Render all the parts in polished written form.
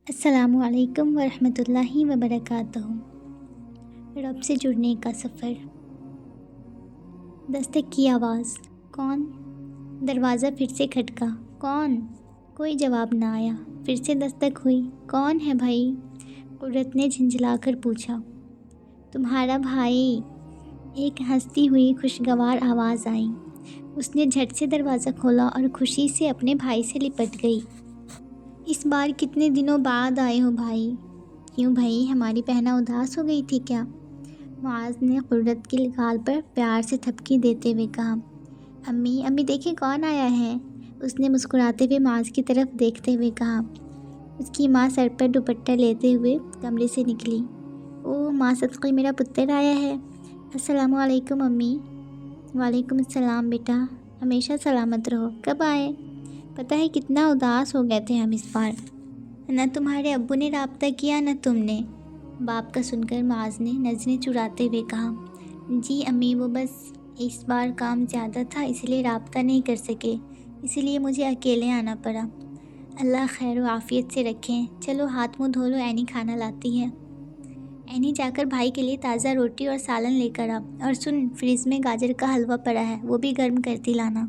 السلام علیکم ورحمۃ اللہ وبرکاتہ۔ رب سے جڑنے کا سفر۔ دستک کی آواز، کون؟ دروازہ پھر سے کھٹکا، کون؟ کوئی جواب نہ آیا۔ پھر سے دستک ہوئی، کون ہے بھائی؟ قرت نے جھنجھلا کر پوچھا۔ تمہارا بھائی، ایک ہنستی ہوئی خوشگوار آواز آئی۔ اس نے جھٹ سے دروازہ کھولا اور خوشی سے اپنے بھائی سے لپٹ گئی۔ اس بار کتنے دنوں بعد آئے ہو بھائی؟ کیوں بھائی، ہماری بہنا اداس ہو گئی تھی کیا؟ معاذ نے قرت کی گال پر پیار سے تھپکی دیتے ہوئے کہا۔ امی دیکھیں کون آیا ہے؟ اس نے مسکراتے ہوئے معاذ کی طرف دیکھتے ہوئے کہا۔ اس کی ماں سر پر دوپٹہ لیتے ہوئے کمرے سے نکلی۔ اوہ ماں صدقے میرا پتر آیا ہے۔ السلام علیکم امی۔ وعلیکم السلام بیٹا، ہمیشہ سلامت رہو۔ کب آئے؟ پتہ ہے کتنا اداس ہو گئے تھے ہم اس بار۔ نہ تمہارے ابو نے رابطہ کیا نہ تم نے۔ باپ کا سن کر معاذ نے نظریں چراتے ہوئے کہا۔ جی امی، وہ بس اس بار کام زیادہ تھا اس لیے رابطہ نہیں کر سکے، اسی لیے مجھے اکیلے آنا پڑا۔ اللہ خیر و عافیت سے رکھیں۔ چلو ہاتھ منہ دھو لو، اینی کھانا لاتی ہے۔ اینی جا کر بھائی کے لیے تازہ روٹی اور سالن لے کر آ، اور سن، فریج میں گاجر کا حلوہ پڑا ہے، وہ بھی گرم کرتی لانا۔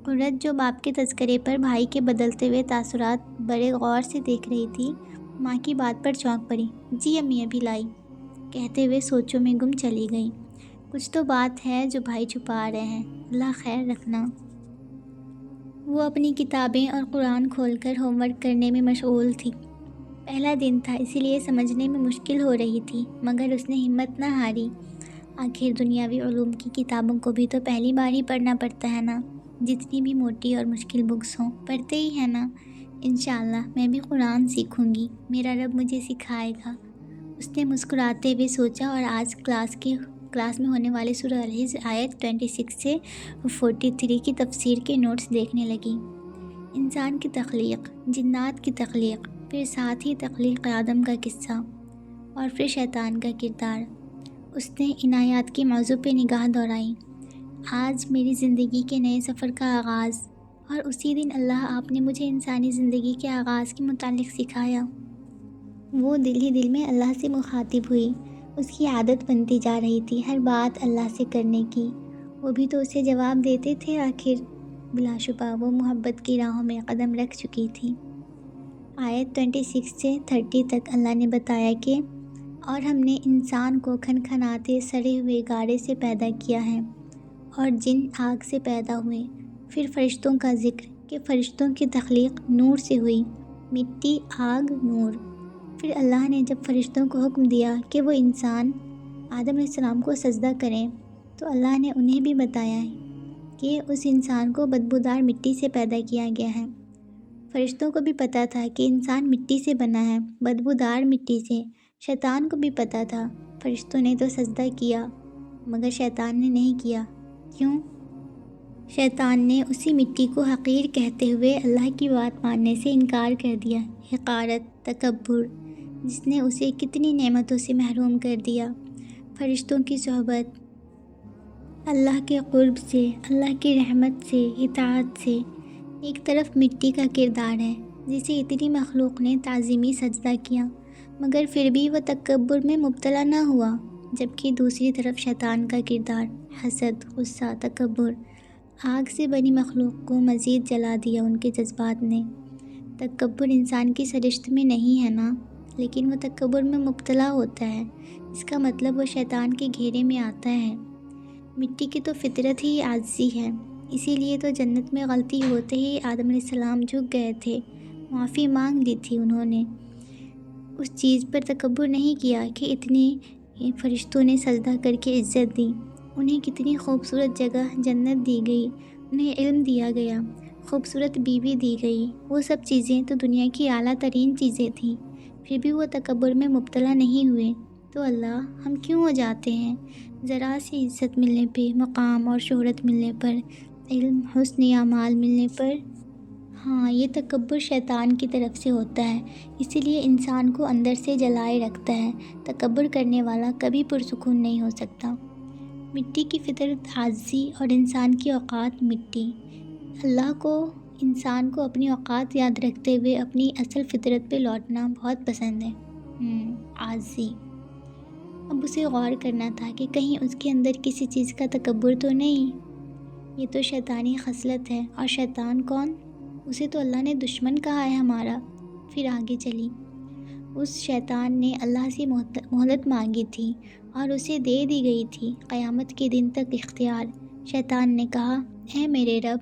قرت جو باپ کے تذکرے پر بھائی کے بدلتے ہوئے تاثرات بڑے غور سے دیکھ رہی تھی، ماں کی بات پر چونک پڑی۔ جی امی، ابھی لائی، کہتے ہوئے سوچوں میں گم چلی گئی۔ کچھ تو بات ہے جو بھائی چھپا رہے ہیں، اللہ خیر رکھنا۔ وہ اپنی کتابیں اور قرآن کھول کر ہوم ورک کرنے میں مشغول تھی۔ پہلا دن تھا، اسی لیے سمجھنے میں مشکل ہو رہی تھی، مگر اس نے ہمت نہ ہاری۔ آخر دنیاوی علوم کی کتابوں کو بھی تو پہلی بار ہی پڑھنا پڑتا ہے نا، جتنی بھی موٹی اور مشکل بکس ہوں پڑھتے ہی ہیں نا۔ انشاءاللہ میں بھی قرآن سیکھوں گی، میرا رب مجھے سکھائے گا، اس نے مسکراتے ہوئے سوچا، اور آج کلاس میں ہونے والے سورہ الحجر آیت 26 سے 43 کی تفسیر کے نوٹس دیکھنے لگی۔ انسان کی تخلیق، جنات کی تخلیق، پھر ساتھ ہی تخلیق آدم کا قصہ، اور پھر شیطان کا کردار۔ اس نے ان آیات کے موضوع پہ نگاہ دوڑائی۔ آج میری زندگی کے نئے سفر کا آغاز، اور اسی دن اللہ آپ نے مجھے انسانی زندگی کے آغاز کے متعلق سکھایا۔ وہ دل ہی دل میں اللہ سے مخاطب ہوئی۔ اس کی عادت بنتی جا رہی تھی ہر بات اللہ سے کرنے کی، وہ بھی تو اسے جواب دیتے تھے آخر۔ بلا شبہ وہ محبت کی راہوں میں قدم رکھ چکی تھی۔ آیت 26 سے 30 تک اللہ نے بتایا کہ اور ہم نے انسان کو کھنکھناتے سڑے ہوئے گارے سے پیدا کیا ہے، اور جن آگ سے پیدا ہوئے۔ پھر فرشتوں کا ذکر کہ فرشتوں کی تخلیق نور سے ہوئی، مٹی، آگ، نور۔ پھر اللہ نے جب فرشتوں کو حکم دیا کہ وہ انسان آدم علیہ السلام کو سجدہ کریں، تو اللہ نے انہیں بھی بتایا کہ اس انسان کو بدبودار مٹی سے پیدا کیا گیا ہے۔ فرشتوں کو بھی پتہ تھا کہ انسان مٹی سے بنا ہے، بدبودار مٹی سے۔ شیطان کو بھی پتہ تھا۔ فرشتوں نے تو سجدہ کیا، مگر شیطان نے نہیں کیا۔ کیوں؟ شیطان نے اسی مٹی کو حقیر کہتے ہوئے اللہ کی بات ماننے سے انکار کر دیا۔ حقارت، تکبر، جس نے اسے کتنی نعمتوں سے محروم کر دیا۔ فرشتوں کی صحبت، اللہ کے قرب سے، اللہ کی رحمت سے، اطاعت سے۔ ایک طرف مٹی کا کردار ہے جسے اتنی مخلوق نے تعظیمی سجدہ کیا، مگر پھر بھی وہ تکبر میں مبتلا نہ ہوا، جبکہ دوسری طرف شیطان کا کردار، حسد، غصہ، تکبر۔ آگ سے بنی مخلوق کو مزید جلا دیا ان کے جذبات نے۔ تکبر انسان کی سرشت میں نہیں ہے نا، لیکن وہ تکبر میں مبتلا ہوتا ہے، اس کا مطلب وہ شیطان کے گھیرے میں آتا ہے۔ مٹی کی تو فطرت ہی عاجزی ہے، اسی لیے تو جنت میں غلطی ہوتے ہی آدم علیہ السلام جھک گئے تھے، معافی مانگ لی تھی انہوں نے۔ اس چیز پر تکبر نہیں کیا کہ اتنے فرشتوں نے سجدہ کر کے عزت دی، انہیں کتنی خوبصورت جگہ جنت دی گئی، انہیں علم دیا گیا، خوبصورت بیوی دی گئی، وہ سب چیزیں تو دنیا کی اعلیٰ ترین چیزیں تھیں، پھر بھی وہ تکبر میں مبتلا نہیں ہوئے۔ تو اللہ، ہم کیوں ہو جاتے ہیں؟ ذرا سی عزت ملنے پہ، مقام اور شہرت ملنے پر، علم، حسن اعمال ملنے پر؟ ہاں، یہ تکبر شیطان کی طرف سے ہوتا ہے، اسی لیے انسان کو اندر سے جلائے رکھتا ہے۔ تکبر کرنے والا کبھی پرسکون نہیں ہو سکتا۔ مٹی کی فطرت عاجزی اور انسان کی اوقات مٹی۔ اللہ کو انسان کو اپنی اوقات یاد رکھتے ہوئے اپنی اصل فطرت پہ لوٹنا بہت پسند ہے۔ عاجزی۔ اب اسے غور کرنا تھا کہ کہیں اس کے اندر کسی چیز کا تکبر تو نہیں۔ یہ تو شیطانی خصلت ہے، اور شیطان کون؟ اسے تو اللہ نے دشمن کہا ہے ہمارا۔ پھر آگے چلی۔ اس شیطان نے اللہ سے مہلت مانگی تھی اور اسے دے دی گئی تھی قیامت کے دن تک اختیار۔ شیطان نے کہا، اے میرے رب،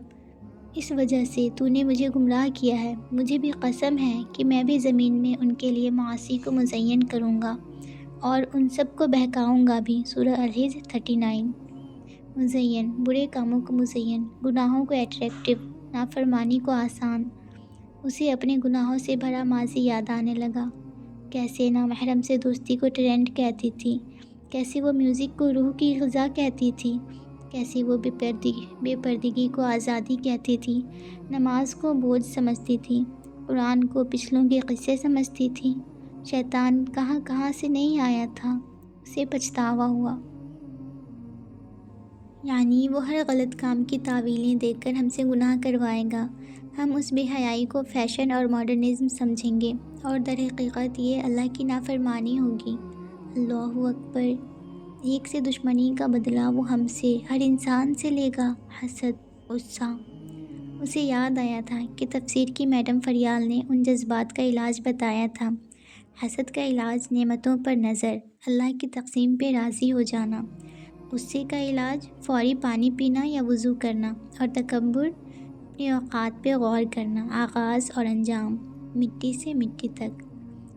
اس وجہ سے تو نے مجھے گمراہ کیا ہے، مجھے بھی قسم ہے کہ میں بھی زمین میں ان کے لیے معاصی کو مزین کروں گا اور ان سب کو بہکاؤں گا بھی۔ سورہ الحجر 39۔ مزین، برے کاموں کو مزین، گناہوں کو اٹریکٹیو، نافرمانی کو آسان۔ اسے اپنے گناہوں سے بھرا ماضی یاد آنے لگا۔ کیسے نامحرم سے دوستی کو ٹرینڈ کہتی تھی، کیسے وہ میوزک کو روح کی غذا کہتی تھی، کیسے وہ بے پردگی کو آزادی کہتی تھی، نماز کو بوجھ سمجھتی تھی، قرآن کو پچھلوں کے قصے سمجھتی تھی۔ شیطان کہاں کہاں سے نہیں آیا تھا، اسے پچھتاوا ہوا۔ یعنی وہ ہر غلط کام کی تعویلیں دے کر ہم سے گناہ کروائے گا۔ ہم اس بے حیائی کو فیشن اور ماڈرنزم سمجھیں گے، اور در حقیقت یہ اللہ کی نافرمانی ہوگی۔ اللہ اکبر۔ ایک سے دشمنی کا بدلہ وہ ہم سے، ہر انسان سے لے گا۔ حسد، غصہ۔ اسے یاد آیا تھا کہ تفسیر کی میڈم فریال نے ان جذبات کا علاج بتایا تھا۔ حسد کا علاج نعمتوں پر نظر، اللہ کی تقسیم پہ راضی ہو جانا۔ غصے کا علاج فوری پانی پینا یا وضو کرنا، اور تکبر اپنے اوقات پہ غور کرنا، آغاز اور انجام، مٹی سے مٹی تک۔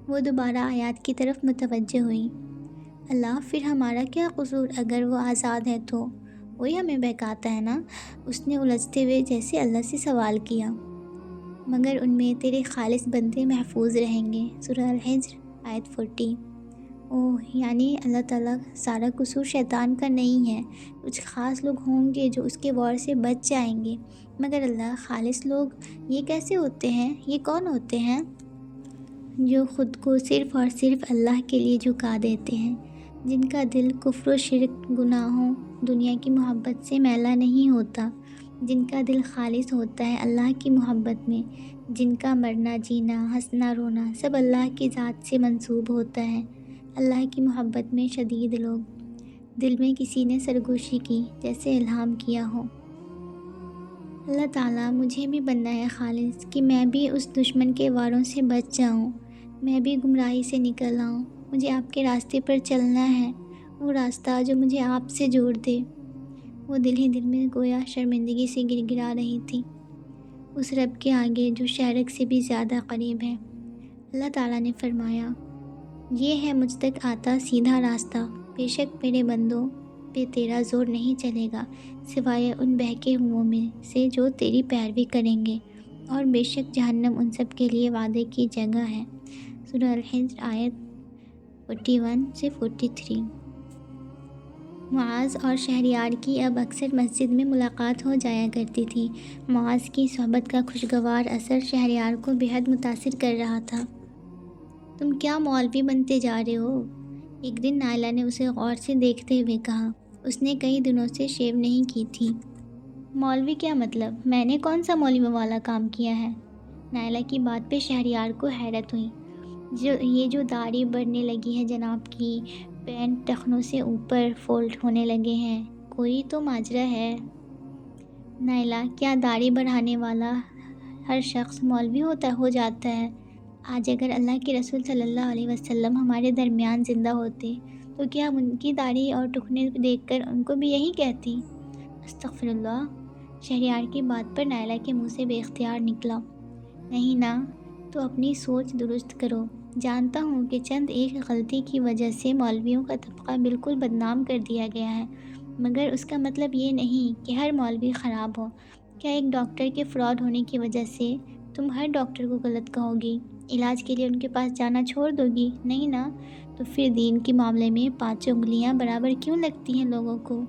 وہ دوبارہ آیات کی طرف متوجہ ہوئی۔ اللہ، پھر ہمارا کیا قصور؟ اگر وہ آزاد ہے تو وہی ہمیں بہکاتا ہے نا؟ اس نے الجھتے ہوئے جیسے اللہ سے سوال کیا۔ مگر ان میں تیرے خالص بندے محفوظ رہیں گے۔ سورہ الحجر آیت 40۔ یعنی اللہ تعالیٰ سارا قصور شیطان کا نہیں ہے، کچھ خاص لوگ ہوں گے جو اس کے وار سے بچ جائیں گے، مگر اللہ خالص لوگ یہ کیسے ہوتے ہیں؟ یہ کون ہوتے ہیں؟ جو خود کو صرف اور صرف اللہ کے لیے جھکا دیتے ہیں، جن کا دل کفر و شرک، گناہوں، دنیا کی محبت سے میلا نہیں ہوتا، جن کا دل خالص ہوتا ہے اللہ کی محبت میں، جن کا مرنا جینا، ہنسنا رونا سب اللہ کی ذات سے منسوب ہوتا ہے، اللہ کی محبت میں شدید لوگ۔ دل میں کسی نے سرگوشی کی، جیسے الہام کیا ہو۔ اللہ تعالیٰ مجھے بھی بننا ہے خالص، کہ میں بھی اس دشمن کے واروں سے بچ جاؤں، میں بھی گمراہی سے نکل آؤں۔ مجھے آپ کے راستے پر چلنا ہے، وہ راستہ جو مجھے آپ سے جوڑ دے۔ وہ دل ہی دل میں گویا شرمندگی سے گر گرا رہی تھی، اس رب کے آگے جو شہرک سے بھی زیادہ قریب ہے۔ اللہ تعالیٰ نے فرمایا، یہ ہے مجھ تک آتا سیدھا راستہ، بے شک میرے بندوں پہ تیرا زور نہیں چلے گا، سوائے ان بہکے ہوں میں سے جو تیری پیروی کریں گے، اور بے شک جہنم ان سب کے لیے وعدے کی جگہ ہے۔ سورہ الحجر آیت 41 سے 43۔ معاذ اور شہریار کی اب اکثر مسجد میں ملاقات ہو جایا کرتی تھی۔ معاذ کی صحبت کا خوشگوار اثر شہریار کو بے حد متاثر کر رہا تھا۔ تم کیا مولوی بنتے جا رہے ہو؟ ایک دن نائلہ نے اسے غور سے دیکھتے ہوئے کہا۔ اس نے کئی دنوں سے شیو نہیں کی تھی۔ مولوی کیا مطلب؟ میں نے کون سا مولوی والا کام کیا ہے؟ نائلہ کی بات پہ شہریار کو حیرت ہوئی۔ یہ جو داڑھی بڑھنے لگی ہے جناب کی، پینٹ ٹخنوں سے اوپر فولڈ ہونے لگے ہیں، کوئی تو ماجرا ہے۔ نائلہ، کیا داڑھی بڑھانے والا ہر شخص مولوی ہو جاتا ہے؟ آج اگر اللہ کے رسول صلی اللہ علیہ وسلم ہمارے درمیان زندہ ہوتے تو کیا ہم ان کی داڑھی اور ٹخنے دیکھ کر ان کو بھی یہی کہتی؟ استغفر اللہ۔ شہریار کی بات پر نائلہ کے منہ سے بے اختیار نکلا، نہیں نا، تو اپنی سوچ درست کرو۔ جانتا ہوں کہ چند ایک غلطی کی وجہ سے مولویوں کا طبقہ بالکل بدنام کر دیا گیا ہے، مگر اس کا مطلب یہ نہیں کہ ہر مولوی خراب ہو۔ کیا ایک ڈاکٹر کے فراڈ ہونے کی وجہ سے تم ہر ڈاکٹر کو غلط کہو گی؟ علاج کے لیے ان کے پاس جانا چھوڑ دو گی؟ نہیں نا، تو پھر دین کے معاملے میں 5 انگلیاں برابر کیوں لگتی ہیں لوگوں کو؟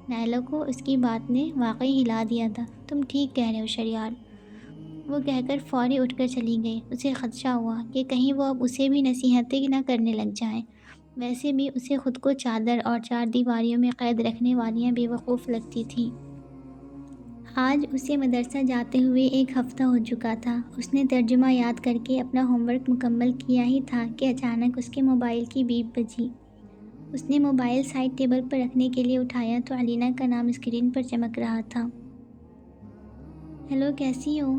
نائلہ کو اس کی بات نے واقعی ہلا دیا تھا۔ تم ٹھیک کہہ رہے ہو شہریار، وہ کہہ کر فوری اٹھ کر چلی گئی۔ اسے خدشہ ہوا کہ کہیں وہ اب اسے بھی نصیحتیں نہ کرنے لگ جائیں۔ ویسے بھی اسے خود کو چادر اور 4 دیواریوں میں قید رکھنے والیاں بے وقوف لگتی تھیں۔ آج اسے مدرسہ جاتے ہوئے 1 ہفتہ ہو چکا تھا۔ اس نے ترجمہ یاد کر کے اپنا ہوم ورک مکمل کیا ہی تھا کہ اچانک اس کے موبائل کی بیپ بجی۔ اس نے موبائل سائڈ ٹیبل پر رکھنے کے لیے اٹھایا تو علینا کا نام اسکرین پر چمک رہا تھا۔ ہیلو، کیسی ہو؟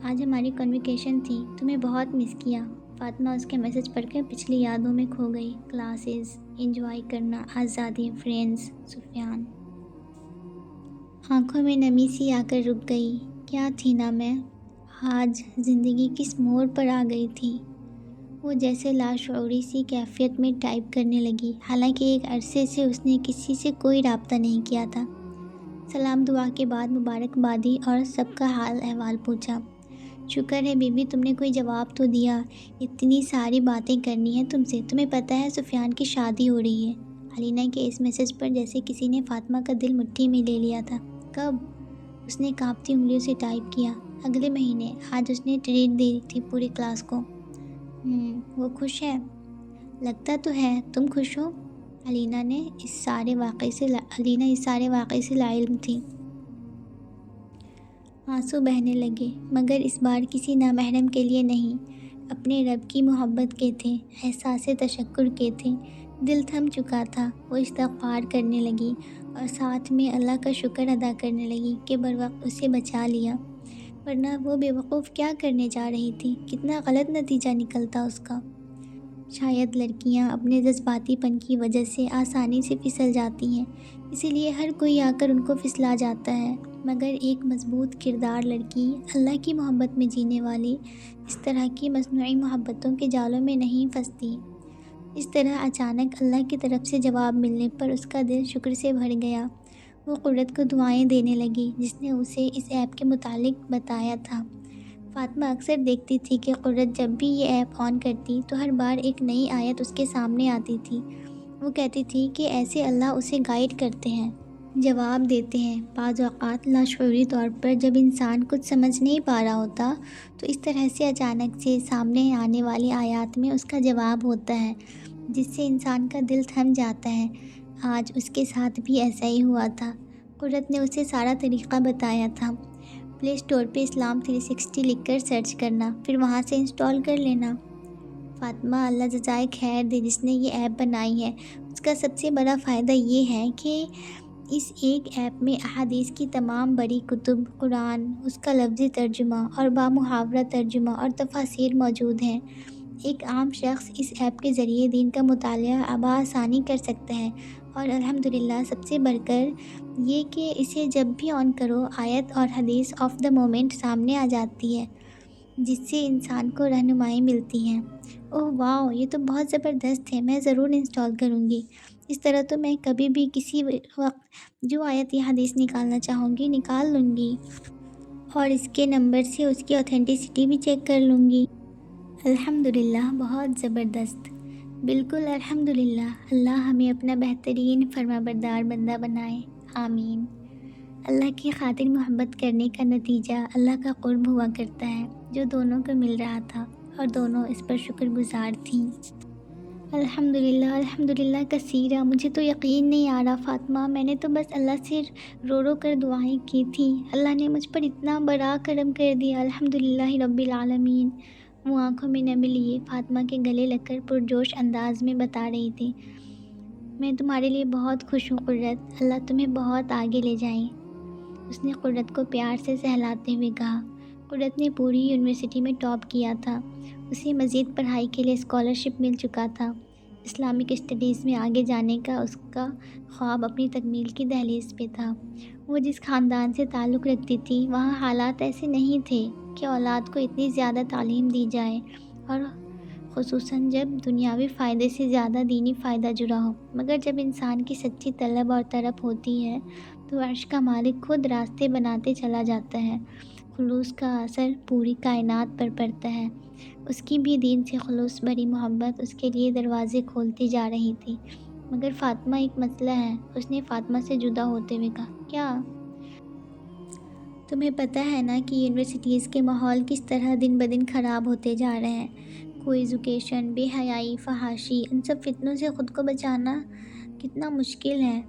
آج ہماری کنوکیشن تھی، تمہیں بہت مس کیا۔ فاطمہ اس کے میسج پڑھ کر پچھلی یادوں میں کھو گئی۔ کلاسز، انجوائے کرنا، آزادی، فرینڈز، سفیان۔ آنکھوں میں نمی سی آ کر رک گئی۔ کیا تھی نا میں؟ آج زندگی کس موڑ پر آ گئی تھی؟ وہ جیسے لاشعوری سی کیفیت میں ٹائپ کرنے لگی، حالانکہ ایک عرصے سے اس نے کسی سے کوئی رابطہ نہیں کیا تھا۔ سلام دعا کے بعد مبارکبادی اور سب کا حال احوال پوچھا۔ شکر ہے بی بی، تم نے کوئی جواب تو دیا۔ اتنی ساری باتیں کرنی ہیں تم سے، تمہیں پتہ ہے سفیان کی شادی ہو رہی ہے۔ علینا کے اس میسج پر جیسے کسی نے فاطمہ کا دل مٹھی میں لے لیا تھا۔ کب؟ اس نے کانپتی انگلیوں سے ٹائپ کیا۔ اگلے مہینے۔ آج اس نے ٹریٹ دی تھی پوری کلاس کو۔ وہ خوش ہے؟ لگتا تو ہے، تم خوش ہو؟ علینا اس سارے واقعے سے لاعلم تھی۔ آنسو بہنے لگے، مگر اس بار کسی نامحرم کے لیے نہیں، اپنے رب کی محبت کے تھے، احساس تشکر کے تھے۔ دل تھم چکا تھا۔ وہ استغفار کرنے لگی اور ساتھ میں اللہ کا شکر ادا کرنے لگی کہ بروقت اسے بچا لیا، ورنہ وہ بے وقوف کیا کرنے جا رہی تھی؟ کتنا غلط نتیجہ نکلتا اس کا۔ شاید لڑکیاں اپنے جذباتی پن کی وجہ سے آسانی سے پھسل جاتی ہیں، اسی لیے ہر کوئی آ کر ان کو پھسلا جاتا ہے، مگر ایک مضبوط کردار لڑکی، اللہ کی محبت میں جینے والی، اس طرح کی مصنوعی محبتوں کے جالوں میں نہیں پھنستی۔ اس طرح اچانک اللہ کی طرف سے جواب ملنے پر اس کا دل شکر سے بھر گیا۔ وہ قرت کو دعائیں دینے لگی جس نے اسے اس ایپ کے متعلق بتایا تھا۔ فاطمہ اکثر دیکھتی تھی کہ قرت جب بھی یہ ایپ آن کرتی تو ہر بار ایک نئی آیت اس کے سامنے آتی تھی۔ وہ کہتی تھی کہ ایسے اللہ اسے گائیڈ کرتے ہیں، جواب دیتے ہیں۔ بعض اوقات لاشعوری طور پر جب انسان کچھ سمجھ نہیں پا رہا ہوتا تو اس طرح سے اچانک سے سامنے آنے والی آیات میں اس کا جواب ہوتا ہے، جس سے انسان کا دل تھم جاتا ہے۔ آج اس کے ساتھ بھی ایسا ہی ہوا تھا۔ قرت نے اسے سارا طریقہ بتایا تھا۔ پلے اسٹور پہ اسلام 360 لکھ کر سرچ کرنا، پھر وہاں سے انسٹال کر لینا۔ فاطمہ، اللہ جزائے خیر دے جس نے یہ ایپ بنائی ہے، اس کا سب سے بڑا فائدہ یہ ہے کہ اس ایک ایپ میں احادیث کی تمام بڑی کتب، قرآن، اس کا لفظی ترجمہ اور بامحاورہ ترجمہ اور تفاسیر موجود ہیں۔ ایک عام شخص اس ایپ کے ذریعے دین کا مطالعہ بآسانی کر سکتا ہے، اور الحمدللہ سب سے بڑھ کر یہ کہ اسے جب بھی آن کرو آیت اور حدیث آف دا مومنٹ سامنے آ جاتی ہے، جس سے انسان کو رہنمائی ملتی ہے۔ اوہ واو، یہ تو بہت زبردست ہے، میں ضرور انسٹال کروں گی۔ اس طرح تو میں کبھی بھی کسی وقت جو آیت یا حدیث نکالنا چاہوں گی نکال لوں گی، اور اس کے نمبر سے اس کی اوتھینٹسٹی بھی چیک کر لوں گی۔ الحمدللہ، بہت زبردست۔ بالکل الحمدللہ، اللہ ہمیں اپنا بہترین فرمانبردار بندہ بنائے، آمین۔ اللہ کی خاطر محبت کرنے کا نتیجہ اللہ کا قرب ہوا کرتا ہے، جو دونوں کو مل رہا تھا اور دونوں اس پر شکر گزار تھیں۔ الحمدللہ، الحمدللہ کثیرہ۔ مجھے تو یقین نہیں آ رہا فاطمہ، میں نے تو بس اللہ سے رو رو کر دعائیں کی تھیں، اللہ نے مجھ پر اتنا بڑا کرم کر دیا، الحمدللہ رب العالمین۔ وہ آنکھوں میں نمی لیے فاطمہ کے گلے لگ کر پرجوش انداز میں بتا رہی تھی، میں تمہارے لیے بہت خوش ہوں قرت، اللہ تمہیں بہت آگے لے جائیں۔ اس نے قرت کو پیار سے سہلاتے ہوئے کہا۔ قرت نے پوری یونیورسٹی میں ٹاپ کیا تھا، اسے مزید پڑھائی کے لیے اسکالرشپ مل چکا تھا۔ اسلامک اسٹڈیز میں آگے جانے کا اس کا خواب اپنی تکمیل کی دہلیز پہ تھا۔ وہ جس خاندان سے تعلق رکھتی تھی وہاں حالات ایسے نہیں تھے کہ اولاد کو اتنی زیادہ تعلیم دی جائے، اور خصوصاً جب دنیاوی فائدے سے زیادہ دینی فائدہ جڑا ہو، مگر جب انسان کی سچی طلب اور طرف ہوتی ہے تو عرش کا مالک خود راستے بناتے چلا جاتا ہے۔ خلوص کا اثر پوری کائنات پر پڑتا ہے۔ اس کی بھی دین سے خلوص بھری محبت اس کے لیے دروازے کھولتی جا رہی تھی، مگر فاطمہ ایک مسئلہ ہے، اس نے فاطمہ سے جدا ہوتے ہوئے کہا۔ کیا؟ تمہیں پتہ ہے نا کہ یونیورسٹیز کے ماحول کس طرح دن بدن خراب ہوتے جا رہے ہیں، کوئی ایجوکیشن، بے حیائی، فحاشی، ان سب فتنوں سے خود کو بچانا کتنا مشکل ہے۔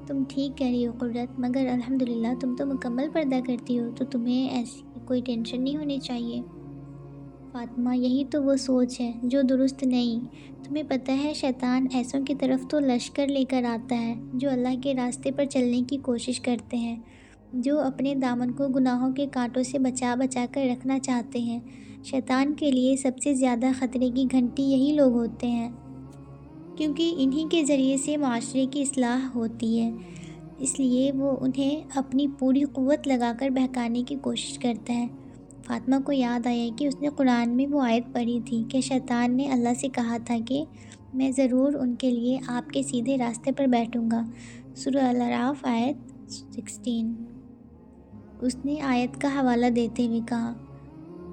تم ٹھیک کہہ رہی ہو قرت، مگر الحمدللہ تم تو مکمل پردہ کرتی ہو، تو تمہیں ایسی کوئی ٹینشن نہیں ہونی چاہیے۔ فاطمہ، یہی تو وہ سوچ ہے جو درست نہیں۔ تمہیں پتہ ہے شیطان ایسوں کی طرف تو لشکر لے کر آتا ہے جو اللہ کے راستے پر چلنے کی کوشش کرتے ہیں، جو اپنے دامن کو گناہوں کے کانٹوں سے بچا بچا کر رکھنا چاہتے ہیں۔ شیطان کے لیے سب سے زیادہ خطرے کی گھنٹی یہی لوگ ہوتے ہیں، کیونکہ انہی کے ذریعے سے معاشرے کی اصلاح ہوتی ہے۔ اس لیے وہ انہیں اپنی پوری قوت لگا کر بہکانے کی کوشش کرتا ہے۔ فاطمہ کو یاد آیا کہ اس نے قرآن میں وہ آیت پڑھی تھی کہ شیطان نے اللہ سے کہا تھا کہ میں ضرور ان کے لیے آپ کے سیدھے راستے پر بیٹھوں گا، سورہ الاعراف آیت 16۔ اس نے آیت کا حوالہ دیتے ہوئے کہا،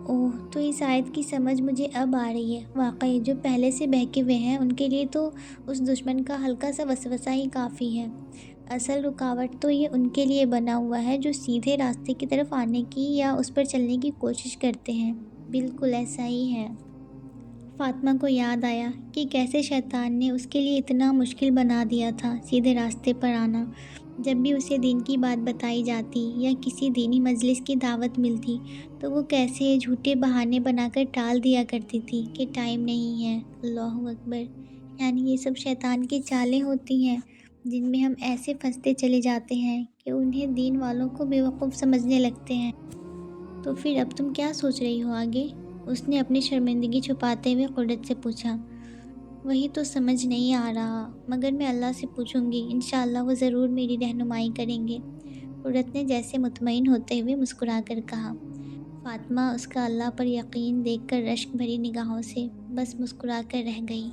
اوہ، تو اس آیت کی سمجھ مجھے اب آ رہی ہے۔ واقعی جو پہلے سے بہکے ہوئے ہیں ان کے لیے تو اس دشمن کا ہلکا سا وسوسہ ہی کافی ہے۔ اصل رکاوٹ تو یہ ان کے لیے بنا ہوا ہے جو سیدھے راستے کی طرف آنے کی یا اس پر چلنے کی کوشش کرتے ہیں۔ بالکل ایسا ہی ہے۔ فاطمہ کو یاد آیا کہ کیسے شیطان نے اس کے لیے اتنا مشکل بنا دیا تھا سیدھے راستے پر آنا۔ جب بھی اسے دین کی بات بتائی جاتی یا کسی دینی مجلس کی دعوت ملتی تو وہ کیسے جھوٹے بہانے بنا کر ٹال دیا کرتی تھی کہ ٹائم نہیں ہے۔ اللہ اکبر! یعنی یہ سب شیطان کی چالیں ہوتی ہیں جن میں ہم ایسے پھنستے چلے جاتے ہیں کہ انہیں دین والوں کو بیوقوف سمجھنے لگتے ہیں۔ تو پھر اب تم کیا سوچ رہی ہو آگے؟ اس نے اپنی شرمندگی چھپاتے ہوئے قرت سے پوچھا۔ وہی تو سمجھ نہیں آ رہا، مگر میں اللہ سے پوچھوں گی، انشاءاللہ وہ ضرور میری رہنمائی کریں گے، قرت نے جیسے مطمئن ہوتے ہوئے مسکرا کر کہا۔ فاطمہ اس کا اللہ پر یقین دیکھ کر رشک بھری نگاہوں سے بس مسکرا کر رہ گئی۔